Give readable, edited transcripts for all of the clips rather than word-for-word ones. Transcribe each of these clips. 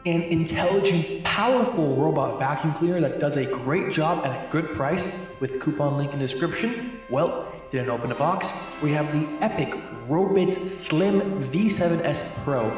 an intelligent, powerful robot vacuum cleaner that does a great job at a good price with coupon link in description. Well, didn't open the box. We have the epic Robit Slim V7S Pro.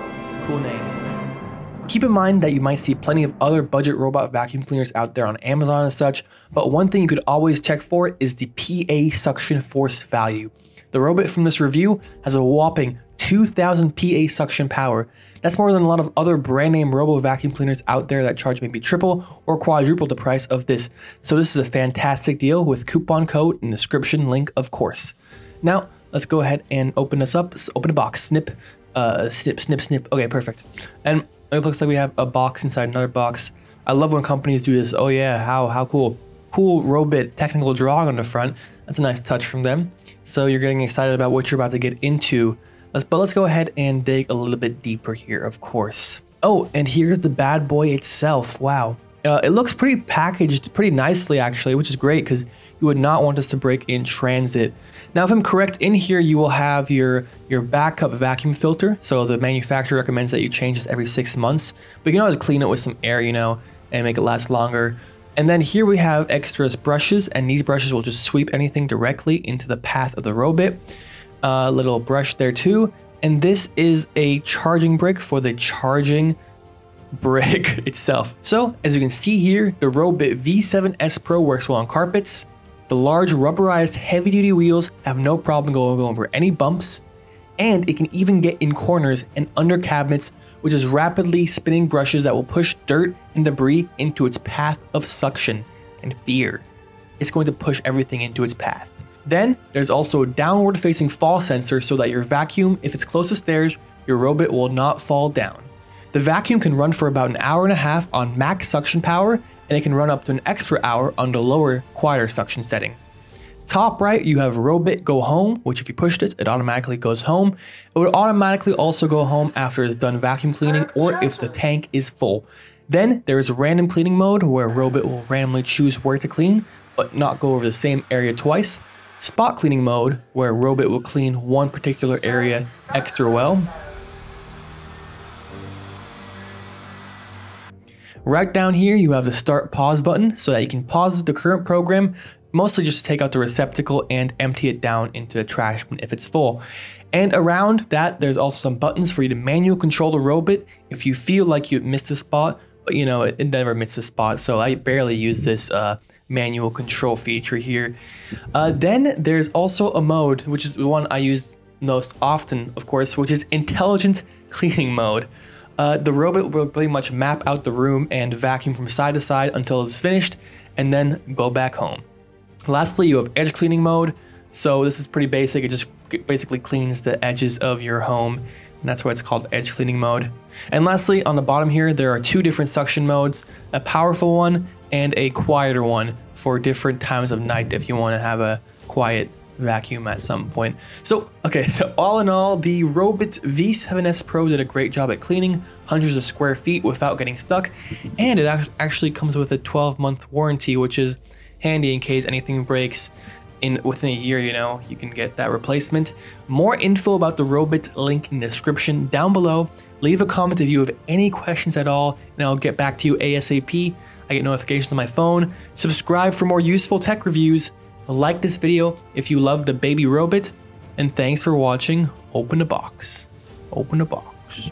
Cool name. Keep in mind that you might see plenty of other budget robot vacuum cleaners out there on Amazon and such, but one thing you could always check for is the PA suction force value. The Robit from this review has a whopping 2000 PA suction power. That's more than a lot of other brand name robo vacuum cleaners out there that charge maybe triple or quadruple the price of this. So this is a fantastic deal with coupon code in the description link, of course. Now, let's go ahead and open this up. Open the box, snip, snip. Okay, perfect. And it looks like we have a box inside another box. I love when companies do this. Oh yeah, how cool. Cool Robit technical drawing on the front. That's a nice touch from them. So you're getting excited about what you're about to get into. But let's go ahead and dig a little bit deeper here, of course. Oh, and here's the bad boy itself. Wow. It looks pretty packaged pretty nicely, actually, which is great because you would not want this to break in transit. Now, if I'm correct, in here you will have your backup vacuum filter. So the manufacturer recommends that you change this every 6 months. But you can always clean it with some air, you know, and make it last longer. And then here we have extras brushes, and these brushes will just sweep anything directly into the path of the Robit. Little brush there too, and this is a charging brick for the charging brick itself. So as you can see here, the Robit V7S Pro works well on carpets. The large rubberized heavy duty wheels have no problem going over any bumps, and it can even get in corners and under cabinets, which is rapidly spinning brushes that will push dirt and debris into its path of suction and fear. It's going to push everything into its path. Then there's also a downward facing fall sensor so that your vacuum, if it's close to stairs, your Robit will not fall down. The vacuum can run for about an hour and a half on max suction power, and it can run up to an extra hour on the lower, quieter suction setting. Top right, you have Robit Go Home, which if you push this, it automatically goes home. It would automatically also go home after it's done vacuum cleaning or if the tank is full. Then there is a random cleaning mode where Robit will randomly choose where to clean, but not go over the same area twice. Spot cleaning mode, where Robit will clean one particular area extra well. Right down here, you have the start pause button so that you can pause the current program, mostly just to take out the receptacle and empty it down into the trash bin if it's full. And around that, there's also some buttons for you to manually control the Robit if you feel like you missed a spot, but you know, it never misses a spot, so I barely use this manual control feature here. Then there's also a mode, which is the one I use most often, of course, which is intelligent cleaning mode. The Robit will pretty much map out the room and vacuum from side to side until it's finished, and then go back home. Lastly, you have edge cleaning mode. So this is pretty basic. It just basically cleans the edges of your home, and that's why it's called edge cleaning mode. And lastly, on the bottom here, there are two different suction modes, a powerful one and a quieter one for different times of night if you want to have a quiet vacuum at some point. So, okay, so all in all, the Robit V7S Pro did a great job at cleaning hundreds of square feet without getting stuck, and it actually comes with a 12-month warranty, which is handy in case anything breaks within a year, you know, you can get that replacement. More info about the Robit, link in the description down below. Leave a comment if you have any questions at all, and I'll get back to you ASAP. I get notifications on my phone. Subscribe for more useful tech reviews. Like this video if you love the baby Robit, and thanks for watching. Open the box. Open the box.